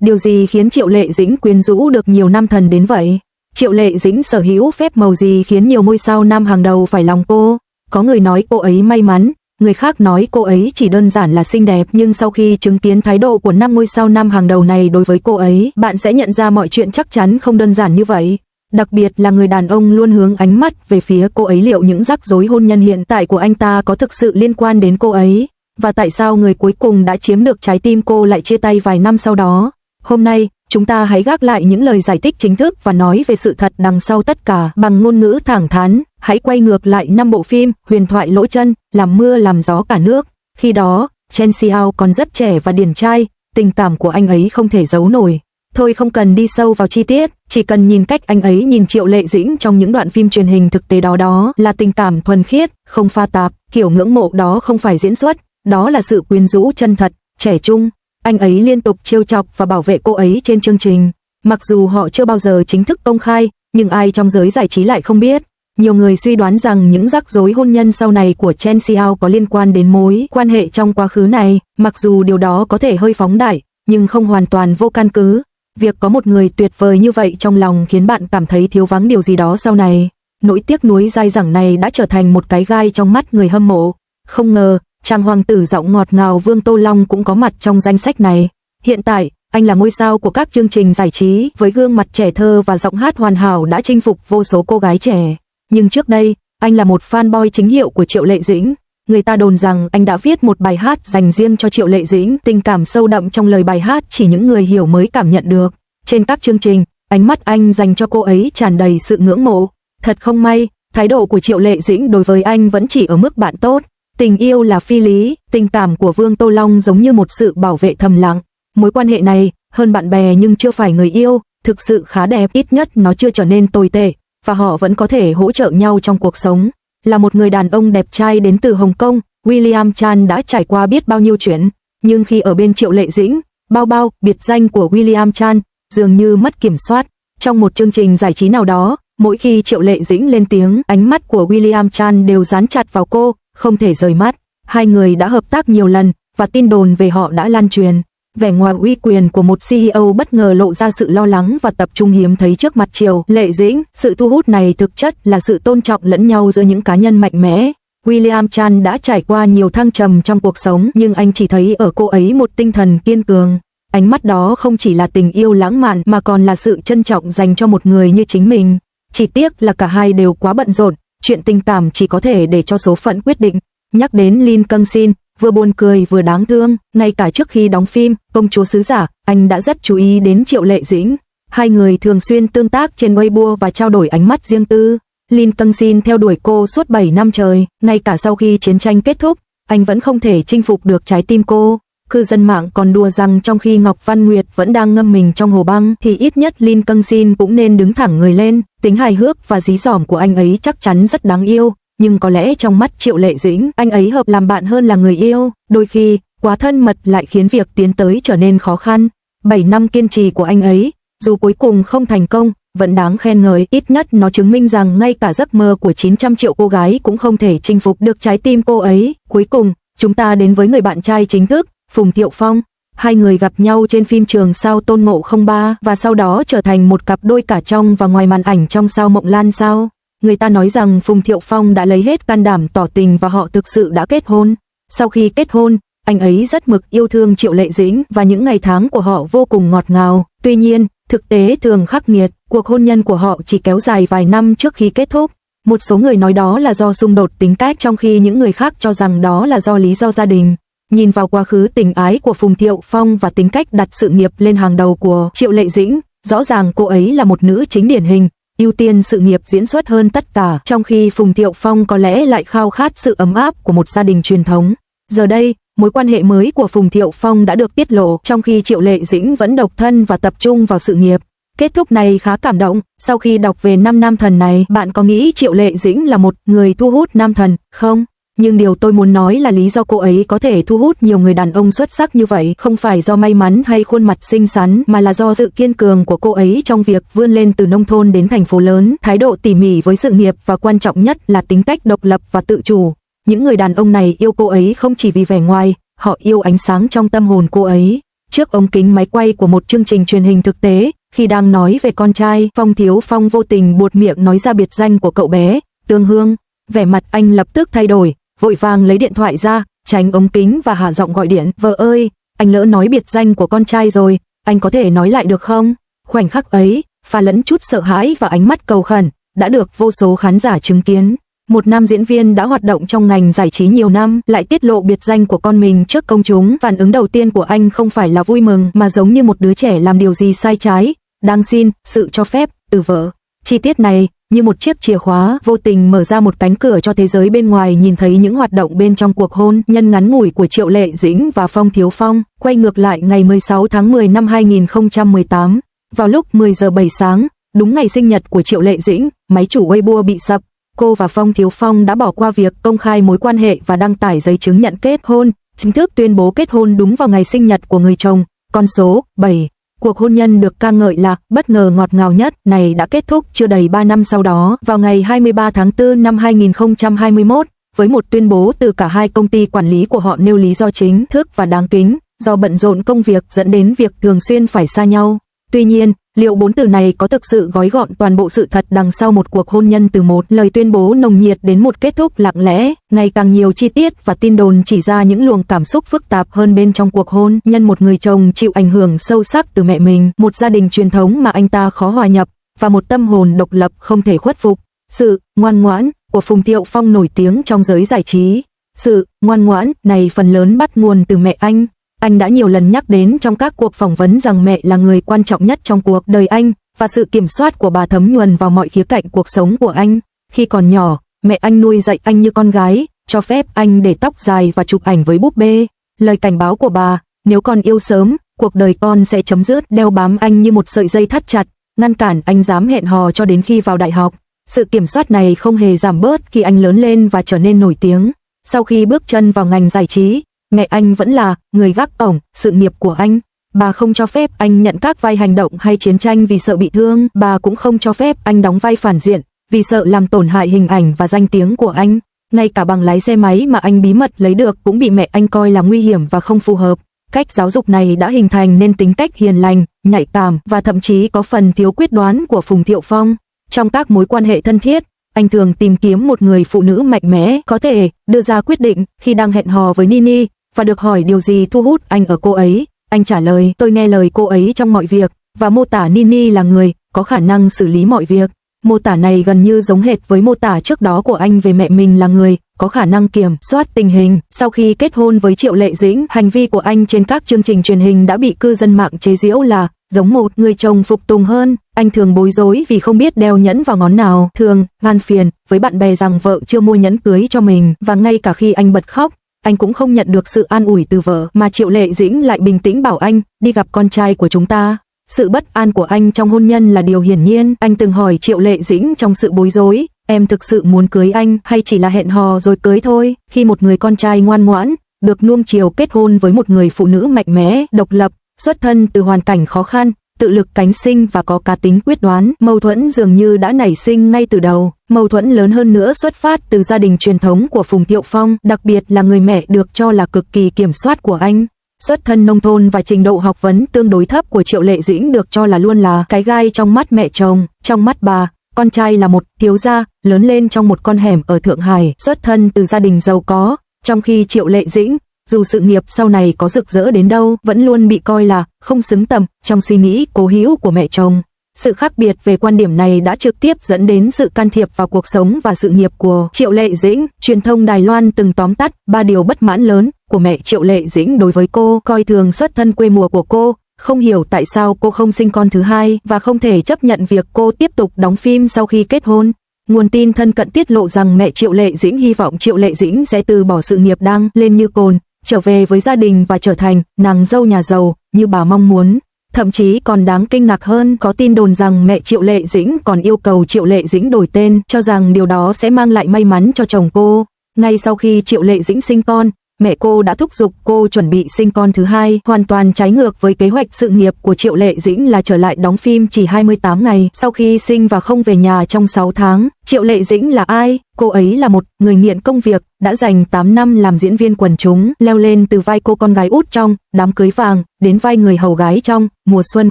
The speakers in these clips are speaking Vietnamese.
Điều gì khiến Triệu Lệ Dĩnh quyến rũ được nhiều nam thần đến vậy? Triệu Lệ Dĩnh sở hữu phép màu gì khiến nhiều ngôi sao nam hàng đầu phải lòng cô? Có người nói cô ấy may mắn, người khác nói cô ấy chỉ đơn giản là xinh đẹp, nhưng sau khi chứng kiến thái độ của 5 ngôi sao nam hàng đầu này đối với cô ấy, bạn sẽ nhận ra mọi chuyện chắc chắn không đơn giản như vậy. Đặc biệt là người đàn ông luôn hướng ánh mắt về phía cô ấy, liệu những rắc rối hôn nhân hiện tại của anh ta có thực sự liên quan đến cô ấy? Và tại sao người cuối cùng đã chiếm được trái tim cô lại chia tay vài năm sau đó? Hôm nay, chúng ta hãy gác lại những lời giải thích chính thức và nói về sự thật đằng sau tất cả bằng ngôn ngữ thẳng thắn. Hãy quay ngược lại 5 bộ phim huyền thoại lỗ chân, làm mưa làm gió cả nước. Khi đó, Chen Xiao còn rất trẻ và điển trai, tình cảm của anh ấy không thể giấu nổi. Thôi không cần đi sâu vào chi tiết, chỉ cần nhìn cách anh ấy nhìn Triệu Lệ Dĩnh trong những đoạn phim truyền hình thực tế, đó là tình cảm thuần khiết, không pha tạp, kiểu ngưỡng mộ đó không phải diễn xuất, đó là sự quyến rũ chân thật, trẻ trung. Anh ấy liên tục trêu chọc và bảo vệ cô ấy trên chương trình. Mặc dù họ chưa bao giờ chính thức công khai, nhưng ai trong giới giải trí lại không biết. Nhiều người suy đoán rằng những rắc rối hôn nhân sau này của Chen Xiao có liên quan đến mối quan hệ trong quá khứ này, mặc dù điều đó có thể hơi phóng đại, nhưng không hoàn toàn vô căn cứ. Việc có một người tuyệt vời như vậy trong lòng khiến bạn cảm thấy thiếu vắng điều gì đó sau này. Nỗi tiếc nuối dai dẳng này đã trở thành một cái gai trong mắt người hâm mộ. Không ngờ, chàng hoàng tử giọng ngọt ngào Vương Tô Long cũng có mặt trong danh sách này. Hiện tại, anh là ngôi sao của các chương trình giải trí, với gương mặt trẻ thơ và giọng hát hoàn hảo đã chinh phục vô số cô gái trẻ. Nhưng trước đây, anh là một fanboy chính hiệu của Triệu Lệ Dĩnh. Người ta đồn rằng anh đã viết một bài hát dành riêng cho Triệu Lệ Dĩnh, tình cảm sâu đậm trong lời bài hát chỉ những người hiểu mới cảm nhận được. Trên các chương trình, ánh mắt anh dành cho cô ấy tràn đầy sự ngưỡng mộ. Thật không may, thái độ của Triệu Lệ Dĩnh đối với anh vẫn chỉ ở mức bạn tốt. Tình yêu là phi lý, tình cảm của Vương Tô Long giống như một sự bảo vệ thầm lặng. Mối quan hệ này, hơn bạn bè nhưng chưa phải người yêu, thực sự khá đẹp, ít nhất nó chưa trở nên tồi tệ, và họ vẫn có thể hỗ trợ nhau trong cuộc sống. Là một người đàn ông đẹp trai đến từ Hồng Kông, William Chan đã trải qua biết bao nhiêu chuyện, nhưng khi ở bên Triệu Lệ Dĩnh, Bao Bao, biệt danh của William Chan, dường như mất kiểm soát. Trong một chương trình giải trí nào đó, mỗi khi Triệu Lệ Dĩnh lên tiếng, ánh mắt của William Chan đều dán chặt vào cô, không thể rời mắt. Hai người đã hợp tác nhiều lần, và tin đồn về họ đã lan truyền. Vẻ ngoài uy quyền của một CEO bất ngờ lộ ra sự lo lắng và tập trung hiếm thấy trước mặt Triệu Lệ Dĩnh. Sự thu hút này thực chất là sự tôn trọng lẫn nhau giữa những cá nhân mạnh mẽ. William Chan đã trải qua nhiều thăng trầm trong cuộc sống, nhưng anh chỉ thấy ở cô ấy một tinh thần kiên cường. Ánh mắt đó không chỉ là tình yêu lãng mạn mà còn là sự trân trọng dành cho một người như chính mình. Chỉ tiếc là cả hai đều quá bận rộn, chuyện tình cảm chỉ có thể để cho số phận quyết định. Nhắc đến Lin Kang Sin, vừa buồn cười vừa đáng thương, ngay cả trước khi đóng phim Công chúa sứ giả, anh đã rất chú ý đến Triệu Lệ Dĩnh. Hai người thường xuyên tương tác trên Weibo và trao đổi ánh mắt riêng tư. Lin Kang Sin theo đuổi cô suốt 7 năm trời, ngay cả sau khi chiến tranh kết thúc, anh vẫn không thể chinh phục được trái tim cô. Cư dân mạng còn đùa rằng trong khi Ngọc Văn Nguyệt vẫn đang ngâm mình trong hồ băng thì ít nhất Lin Kang Sin cũng nên đứng thẳng người lên. Tính hài hước và dí dỏm của anh ấy chắc chắn rất đáng yêu, nhưng có lẽ trong mắt Triệu Lệ Dĩnh, anh ấy hợp làm bạn hơn là người yêu. Đôi khi, quá thân mật lại khiến việc tiến tới trở nên khó khăn. 7 năm kiên trì của anh ấy, dù cuối cùng không thành công, vẫn đáng khen ngợi. Ít nhất nó chứng minh rằng ngay cả giấc mơ của 900 triệu cô gái cũng không thể chinh phục được trái tim cô ấy. Cuối cùng, chúng ta đến với người bạn trai chính thức, Phùng Thiệu Phong. Hai người gặp nhau trên phim Trường Sao Tôn Ngộ 03 và sau đó trở thành một cặp đôi cả trong và ngoài màn ảnh trong Sao Mộng Lan Sao. Người ta nói rằng Phùng Thiệu Phong đã lấy hết can đảm tỏ tình và họ thực sự đã kết hôn. Sau khi kết hôn, anh ấy rất mực yêu thương Triệu Lệ Dĩnh và những ngày tháng của họ vô cùng ngọt ngào. Tuy nhiên, thực tế thường khắc nghiệt, cuộc hôn nhân của họ chỉ kéo dài vài năm trước khi kết thúc. Một số người nói đó là do xung đột tính cách, trong khi những người khác cho rằng đó là do lý do gia đình. Nhìn vào quá khứ tình ái của Phùng Thiệu Phong và tính cách đặt sự nghiệp lên hàng đầu của Triệu Lệ Dĩnh, rõ ràng cô ấy là một nữ chính điển hình, ưu tiên sự nghiệp diễn xuất hơn tất cả, trong khi Phùng Thiệu Phong có lẽ lại khao khát sự ấm áp của một gia đình truyền thống. Giờ đây, mối quan hệ mới của Phùng Thiệu Phong đã được tiết lộ, trong khi Triệu Lệ Dĩnh vẫn độc thân và tập trung vào sự nghiệp. Kết thúc này khá cảm động. Sau khi đọc về 5 nam thần này, bạn có nghĩ Triệu Lệ Dĩnh là một người thu hút nam thần không? Nhưng điều tôi muốn nói là lý do cô ấy có thể thu hút nhiều người đàn ông xuất sắc như vậy không phải do may mắn hay khuôn mặt xinh xắn, mà là do sự kiên cường của cô ấy trong việc vươn lên từ nông thôn đến thành phố lớn, thái độ tỉ mỉ với sự nghiệp và quan trọng nhất là tính cách độc lập và tự chủ. Những người đàn ông này yêu cô ấy không chỉ vì vẻ ngoài, họ yêu ánh sáng trong tâm hồn cô ấy. trước ống kính máy quay của một chương trình truyền hình thực tế. Khi đang nói về con trai, Phong Thiếu Phong vô tình buột miệng nói ra biệt danh của cậu bé, Tương Hương. Vẻ mặt anh lập tức thay đổi, vội vàng lấy điện thoại ra, tránh ống kính và hạ giọng gọi điện. Vợ ơi, anh lỡ nói biệt danh của con trai rồi, anh có thể nói lại được không? Khoảnh khắc ấy, pha lẫn chút sợ hãi và ánh mắt cầu khẩn, đã được vô số khán giả chứng kiến. Một nam diễn viên đã hoạt động trong ngành giải trí nhiều năm, lại tiết lộ biệt danh của con mình trước công chúng. Phản ứng đầu tiên của anh không phải là vui mừng, mà giống như một đứa trẻ làm điều gì sai trái, đang xin sự cho phép từ vợ. Chi tiết này, như một chiếc chìa khóa, vô tình mở ra một cánh cửa cho thế giới bên ngoài nhìn thấy những hoạt động bên trong cuộc hôn nhân ngắn ngủi của Triệu Lệ Dĩnh và Phong Thiếu Phong. Quay ngược lại ngày 16 tháng 10 năm 2018, vào lúc 10 giờ 7 sáng, đúng ngày sinh nhật của Triệu Lệ Dĩnh, máy chủ Weibo bị sập. Cô và Phong Thiếu Phong đã bỏ qua việc công khai mối quan hệ và đăng tải giấy chứng nhận kết hôn, chính thức tuyên bố kết hôn đúng vào ngày sinh nhật của người chồng, con số 7. Cuộc hôn nhân được ca ngợi là bất ngờ ngọt ngào nhất này đã kết thúc chưa đầy 3 năm sau đó, vào ngày 23 tháng 4 năm 2021, với một tuyên bố từ cả hai công ty quản lý của họ nêu lý do chính thức và đáng kính, do bận rộn công việc dẫn đến việc thường xuyên phải xa nhau. Tuy nhiên, liệu 4 từ này có thực sự gói gọn toàn bộ sự thật đằng sau một cuộc hôn nhân từ một lời tuyên bố nồng nhiệt đến một kết thúc lặng lẽ? Ngày càng nhiều chi tiết và tin đồn chỉ ra những luồng cảm xúc phức tạp hơn bên trong cuộc hôn nhân một người chồng chịu ảnh hưởng sâu sắc từ mẹ mình, một gia đình truyền thống mà anh ta khó hòa nhập, và một tâm hồn độc lập không thể khuất phục. Sự ngoan ngoãn của Phùng Thiệu Phong nổi tiếng trong giới giải trí. Sự ngoan ngoãn này phần lớn bắt nguồn từ mẹ anh. Anh đã nhiều lần nhắc đến trong các cuộc phỏng vấn rằng mẹ là người quan trọng nhất trong cuộc đời anh, và sự kiểm soát của bà thấm nhuần vào mọi khía cạnh cuộc sống của anh. Khi còn nhỏ, mẹ anh nuôi dạy anh như con gái, cho phép anh để tóc dài và chụp ảnh với búp bê. Lời cảnh báo của bà, nếu con yêu sớm, cuộc đời con sẽ chấm dứt, đeo bám anh như một sợi dây thắt chặt, ngăn cản anh dám hẹn hò cho đến khi vào đại học. Sự kiểm soát này không hề giảm bớt khi anh lớn lên và trở nên nổi tiếng. Sau khi bước chân vào ngành giải trí, mẹ anh vẫn là người gác cổng sự nghiệp của anh. Bà không cho phép anh nhận các vai hành động hay chiến tranh vì sợ bị thương. Bà cũng không cho phép anh đóng vai phản diện vì sợ làm tổn hại hình ảnh và danh tiếng của anh. Ngay cả bằng lái xe máy mà anh bí mật lấy được cũng bị mẹ anh coi là nguy hiểm và không phù hợp. Cách giáo dục này đã hình thành nên tính cách hiền lành, nhạy cảm và thậm chí có phần thiếu quyết đoán của Phùng Thiệu Phong. Trong các mối quan hệ thân thiết, anh thường tìm kiếm một người phụ nữ mạnh mẽ, có thể đưa ra quyết định. Khi đang hẹn hò với Nini và được hỏi điều gì thu hút anh ở cô ấy, anh trả lời: tôi nghe lời cô ấy trong mọi việc, và mô tả Nini là người có khả năng xử lý mọi việc. Mô tả này gần như giống hệt với mô tả trước đó của anh về mẹ mình là người có khả năng kiểm soát tình hình. Sau khi kết hôn với Triệu Lệ Dĩnh, hành vi của anh trên các chương trình truyền hình đã bị cư dân mạng chế giễu là giống một người chồng phục tùng hơn. Anh thường bối rối vì không biết đeo nhẫn vào ngón nào, thường than phiền với bạn bè rằng vợ chưa mua nhẫn cưới cho mình, và ngay cả khi anh bật khóc, anh cũng không nhận được sự an ủi từ vợ, mà Triệu Lệ Dĩnh lại bình tĩnh bảo anh đi gặp con trai của chúng ta. Sự bất an của anh trong hôn nhân là điều hiển nhiên. Anh từng hỏi Triệu Lệ Dĩnh trong sự bối rối: em thực sự muốn cưới anh hay chỉ là hẹn hò rồi cưới thôi? Khi một người con trai ngoan ngoãn được nuông chiều kết hôn với một người phụ nữ mạnh mẽ, độc lập, xuất thân từ hoàn cảnh khó khăn, tự lực cánh sinh và có cá tính quyết đoán, mâu thuẫn dường như đã nảy sinh ngay từ đầu. Mâu thuẫn lớn hơn nữa xuất phát từ gia đình truyền thống của Phùng Thiệu Phong, đặc biệt là người mẹ được cho là cực kỳ kiểm soát của anh. Xuất thân nông thôn và trình độ học vấn tương đối thấp của Triệu Lệ Dĩnh được cho là luôn là cái gai trong mắt mẹ chồng. Trong mắt bà, con trai là một thiếu gia lớn lên trong một con hẻm ở Thượng Hải, xuất thân từ gia đình giàu có, trong khi Triệu Lệ Dĩnh, dù sự nghiệp sau này có rực rỡ đến đâu, vẫn luôn bị coi là không xứng tầm trong suy nghĩ cố hữu của mẹ chồng. Sự khác biệt về quan điểm này đã trực tiếp dẫn đến sự can thiệp vào cuộc sống và sự nghiệp của Triệu Lệ Dĩnh. Truyền thông Đài Loan từng tóm tắt 3 điều bất mãn lớn của mẹ Triệu Lệ Dĩnh đối với cô: coi thường xuất thân quê mùa của cô, không hiểu tại sao cô không sinh con thứ hai, và không thể chấp nhận việc cô tiếp tục đóng phim sau khi kết hôn. Nguồn tin thân cận tiết lộ rằng mẹ Triệu Lệ Dĩnh hy vọng Triệu Lệ Dĩnh sẽ từ bỏ sự nghiệp đang lên như cồn, trở về với gia đình và trở thành nàng dâu nhà giàu như bà mong muốn. Thậm chí còn đáng kinh ngạc hơn, có tin đồn rằng mẹ Triệu Lệ Dĩnh còn yêu cầu Triệu Lệ Dĩnh đổi tên, cho rằng điều đó sẽ mang lại may mắn cho chồng cô. Ngay sau khi Triệu Lệ Dĩnh sinh con, mẹ cô đã thúc giục cô chuẩn bị sinh con thứ hai, hoàn toàn trái ngược với kế hoạch sự nghiệp của Triệu Lệ Dĩnh là trở lại đóng phim chỉ 28 ngày sau khi sinh và không về nhà trong 6 tháng. Triệu Lệ Dĩnh là ai? Cô ấy là một người nghiện công việc, đã dành 8 năm làm diễn viên quần chúng, leo lên từ vai cô con gái út trong Đám cưới vàng đến vai người hầu gái trong Mùa xuân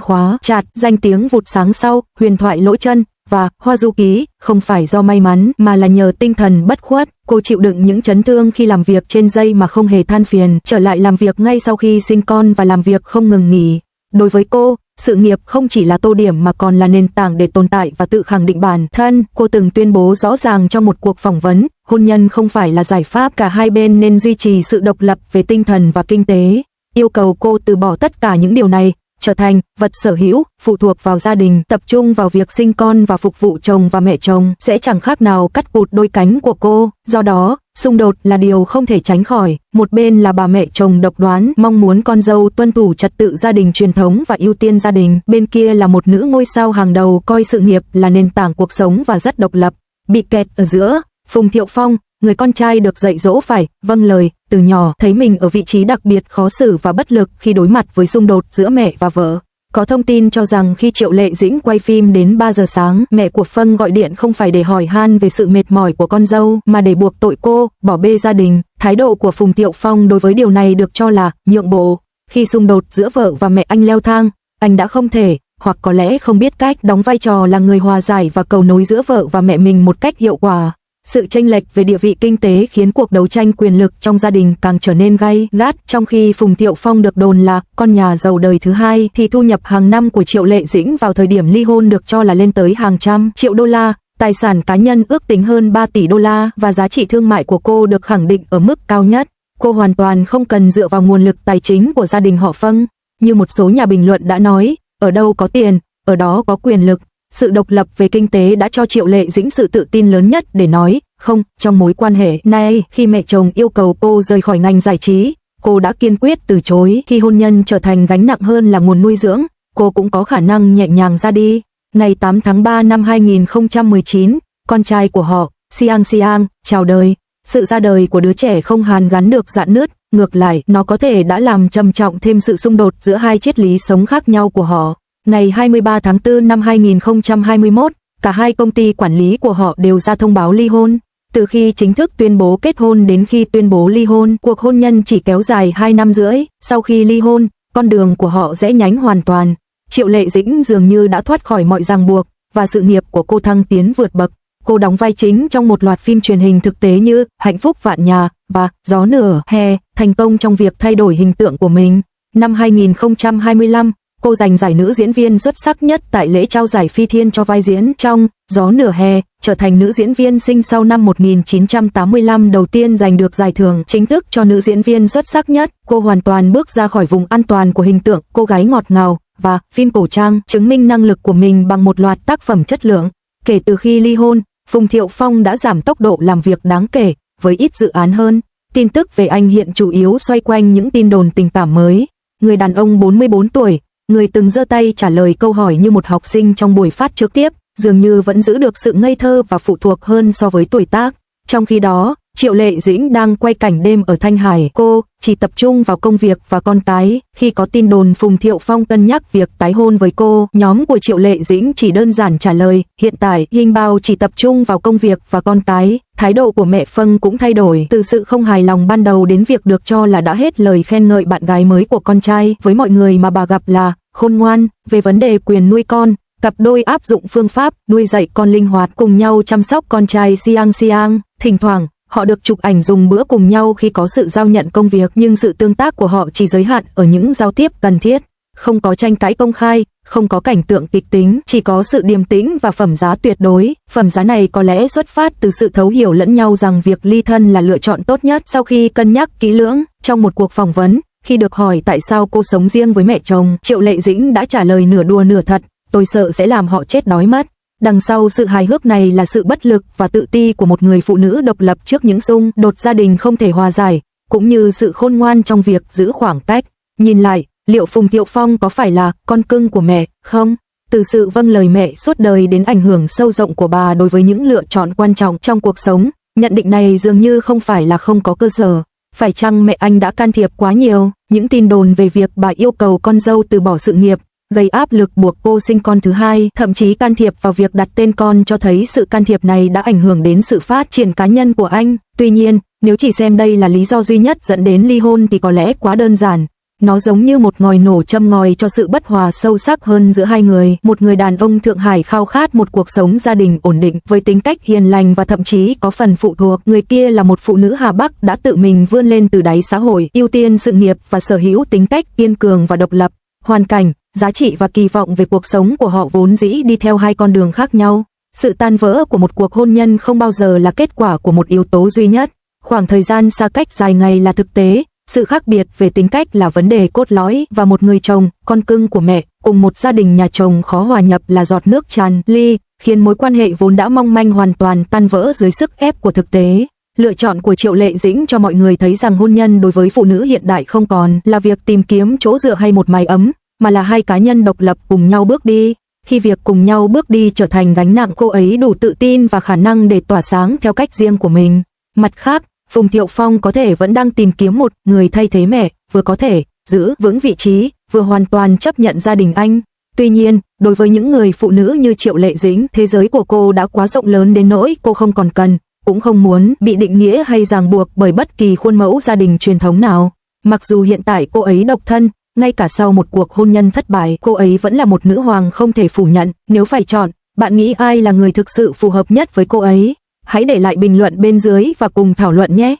khóa chặt, danh tiếng vụt sáng sau Huyền thoại lỗ chân và Hoa du ký, không phải do may mắn mà là nhờ tinh thần bất khuất. Cô chịu đựng những chấn thương khi làm việc trên dây mà không hề than phiền, trở lại làm việc ngay sau khi sinh con và làm việc không ngừng nghỉ. Đối với cô, sự nghiệp không chỉ là tô điểm mà còn là nền tảng để tồn tại và tự khẳng định bản thân. Cô từng tuyên bố rõ ràng trong một cuộc phỏng vấn, hôn nhân không phải là giải pháp, cả hai bên nên duy trì sự độc lập về tinh thần và kinh tế. Yêu cầu cô từ bỏ tất cả những điều này, trở thành vật sở hữu, phụ thuộc vào gia đình, tập trung vào việc sinh con và phục vụ chồng và mẹ chồng, sẽ chẳng khác nào cắt cụt đôi cánh của cô. Do đó, xung đột là điều không thể tránh khỏi. Một bên là bà mẹ chồng độc đoán, mong muốn con dâu tuân thủ trật tự gia đình truyền thống và ưu tiên gia đình. Bên kia là một nữ ngôi sao hàng đầu coi sự nghiệp là nền tảng cuộc sống và rất độc lập. Bị kẹt ở giữa, Phùng Thiệu Phong, người con trai được dạy dỗ phải vâng lời từ nhỏ, thấy mình ở vị trí đặc biệt khó xử và bất lực khi đối mặt với xung đột giữa mẹ và vợ. Có thông tin cho rằng khi Triệu Lệ Dĩnh quay phim đến 3 giờ sáng, mẹ của Phân gọi điện không phải để hỏi han về sự mệt mỏi của con dâu, mà để buộc tội cô bỏ bê gia đình. Thái độ của Phùng Thiệu Phong đối với điều này được cho là nhượng bộ. Khi xung đột giữa vợ và mẹ anh leo thang, anh đã không thể, hoặc có lẽ không biết cách đóng vai trò là người hòa giải và cầu nối giữa vợ và mẹ mình một cách hiệu quả. Sự chênh lệch về địa vị kinh tế khiến cuộc đấu tranh quyền lực trong gia đình càng trở nên gay gắt. Trong khi Phùng Thiệu Phong được đồn là con nhà giàu đời thứ hai, thì thu nhập hàng năm của Triệu Lệ Dĩnh vào thời điểm ly hôn được cho là lên tới hàng trăm triệu đô la. Tài sản cá nhân ước tính hơn 3 tỷ đô la và giá trị thương mại của cô được khẳng định ở mức cao nhất. Cô hoàn toàn không cần dựa vào nguồn lực tài chính của gia đình họ Phân. Như một số nhà bình luận đã nói, ở đâu có tiền, ở đó có quyền lực. Sự độc lập về kinh tế đã cho Triệu Lệ Dĩnh sự tự tin lớn nhất để nói không trong mối quan hệ này. Khi mẹ chồng yêu cầu cô rời khỏi ngành giải trí, cô đã kiên quyết từ chối. Khi hôn nhân trở thành gánh nặng hơn là nguồn nuôi dưỡng, cô cũng có khả năng nhẹ nhàng ra đi. Ngày 8 tháng 3 năm 2019, con trai của họ, Siang Siang, chào đời. Sự ra đời của đứa trẻ không hàn gắn được rạn nứt, ngược lại, nó có thể đã làm trầm trọng thêm sự xung đột giữa hai triết lý sống khác nhau của họ. Ngày 23 tháng 4 năm 2021, cả hai công ty quản lý của họ đều ra thông báo ly hôn. Từ khi chính thức tuyên bố kết hôn đến khi tuyên bố ly hôn, cuộc hôn nhân chỉ kéo dài 2 năm rưỡi. Sau khi ly hôn, con đường của họ rẽ nhánh hoàn toàn. Triệu Lệ Dĩnh dường như đã thoát khỏi mọi ràng buộc, và sự nghiệp của cô thăng tiến vượt bậc. Cô đóng vai chính trong một loạt phim truyền hình thực tế như Hạnh phúc vạn nhà và Gió nửa hè, thành công trong việc thay đổi hình tượng của mình. Năm 2025, cô giành giải nữ diễn viên xuất sắc nhất tại lễ trao giải Phi Thiên cho vai diễn trong Gió nửa hè, trở thành nữ diễn viên sinh sau năm 1985 đầu tiên giành được giải thưởng chính thức cho nữ diễn viên xuất sắc nhất. Cô hoàn toàn bước ra khỏi vùng an toàn của hình tượng cô gái ngọt ngào và phim cổ trang, chứng minh năng lực của mình bằng một loạt tác phẩm chất lượng. Kể từ khi ly hôn, Phùng Thiệu Phong đã giảm tốc độ làm việc đáng kể, với ít dự án hơn. Tin tức về anh hiện chủ yếu xoay quanh những tin đồn tình cảm mới. Người đàn ông 44 tuổi, người từng giơ tay trả lời câu hỏi như một học sinh trong buổi phát trực tiếp, dường như vẫn giữ được sự ngây thơ và phụ thuộc hơn so với tuổi tác. Trong khi đó, Triệu Lệ Dĩnh đang quay cảnh đêm ở Thanh Hải, cô chỉ tập trung vào công việc và con cái. Khi có tin đồn Phùng Thiệu Phong cân nhắc việc tái hôn với cô, nhóm của Triệu Lệ Dĩnh chỉ đơn giản trả lời, hiện tại Hình Bao chỉ tập trung vào công việc và con cái. Thái độ của mẹ Phân cũng thay đổi, từ sự không hài lòng ban đầu đến việc được cho là đã hết lời khen ngợi bạn gái mới của con trai. Với mọi người mà bà gặp là khôn ngoan. Về vấn đề quyền nuôi con, cặp đôi áp dụng phương pháp nuôi dạy con linh hoạt, cùng nhau chăm sóc con trai Siang Siang. Thỉnh thoảng, họ được chụp ảnh dùng bữa cùng nhau khi có sự giao nhận công việc, nhưng sự tương tác của họ chỉ giới hạn ở những giao tiếp cần thiết. Không có tranh cãi công khai, không có cảnh tượng kịch tính, chỉ có sự điềm tĩnh và phẩm giá tuyệt đối. Phẩm giá này có lẽ xuất phát từ sự thấu hiểu lẫn nhau rằng việc ly thân là lựa chọn tốt nhất. Sau khi cân nhắc kỹ lưỡng, trong một cuộc phỏng vấn, khi được hỏi tại sao cô sống riêng với mẹ chồng, Triệu Lệ Dĩnh đã trả lời nửa đùa nửa thật, tôi sợ sẽ làm họ chết đói mất. Đằng sau sự hài hước này là sự bất lực và tự ti của một người phụ nữ độc lập trước những xung đột gia đình không thể hòa giải, cũng như sự khôn ngoan trong việc giữ khoảng cách. Nhìn lại, liệu Phùng Thiệu Phong có phải là con cưng của mẹ không? Từ sự vâng lời mẹ suốt đời đến ảnh hưởng sâu rộng của bà đối với những lựa chọn quan trọng trong cuộc sống, nhận định này dường như không phải là không có cơ sở. Phải chăng mẹ anh đã can thiệp quá nhiều? Những tin đồn về việc bà yêu cầu con dâu từ bỏ sự nghiệp, gây áp lực buộc cô sinh con thứ hai, thậm chí can thiệp vào việc đặt tên con cho thấy sự can thiệp này đã ảnh hưởng đến sự phát triển cá nhân của anh. Tuy nhiên, nếu chỉ xem đây là lý do duy nhất dẫn đến ly hôn thì có lẽ quá đơn giản. Nó giống như một ngòi nổ châm ngòi cho sự bất hòa sâu sắc hơn giữa hai người. Một người đàn ông Thượng Hải khao khát một cuộc sống gia đình ổn định với tính cách hiền lành và thậm chí có phần phụ thuộc. Người kia là một phụ nữ Hà Bắc đã tự mình vươn lên từ đáy xã hội, ưu tiên sự nghiệp và sở hữu tính cách kiên cường và độc lập. Hoàn cảnh, giá trị và kỳ vọng về cuộc sống của họ vốn dĩ đi theo hai con đường khác nhau. Sự tan vỡ của một cuộc hôn nhân không bao giờ là kết quả của một yếu tố duy nhất. Khoảng thời gian xa cách dài ngày là thực tế. Sự khác biệt về tính cách là vấn đề cốt lõi, và một người chồng, con cưng của mẹ, cùng một gia đình nhà chồng khó hòa nhập là giọt nước tràn ly, khiến mối quan hệ vốn đã mong manh hoàn toàn tan vỡ dưới sức ép của thực tế. Lựa chọn của Triệu Lệ Dĩnh cho mọi người thấy rằng hôn nhân đối với phụ nữ hiện đại không còn là việc tìm kiếm chỗ dựa hay một mái ấm, mà là hai cá nhân độc lập cùng nhau bước đi. Khi việc cùng nhau bước đi trở thành gánh nặng, cô ấy đủ tự tin và khả năng để tỏa sáng theo cách riêng của mình. Mặt khác, Phùng Thiệu Phong có thể vẫn đang tìm kiếm một người thay thế mẹ, vừa có thể giữ vững vị trí, vừa hoàn toàn chấp nhận gia đình anh. Tuy nhiên, đối với những người phụ nữ như Triệu Lệ Dĩnh, thế giới của cô đã quá rộng lớn đến nỗi cô không còn cần, cũng không muốn bị định nghĩa hay ràng buộc bởi bất kỳ khuôn mẫu gia đình truyền thống nào. Mặc dù hiện tại cô ấy độc thân, ngay cả sau một cuộc hôn nhân thất bại, cô ấy vẫn là một nữ hoàng không thể phủ nhận. Nếu phải chọn, bạn nghĩ ai là người thực sự phù hợp nhất với cô ấy? Hãy để lại bình luận bên dưới và cùng thảo luận nhé!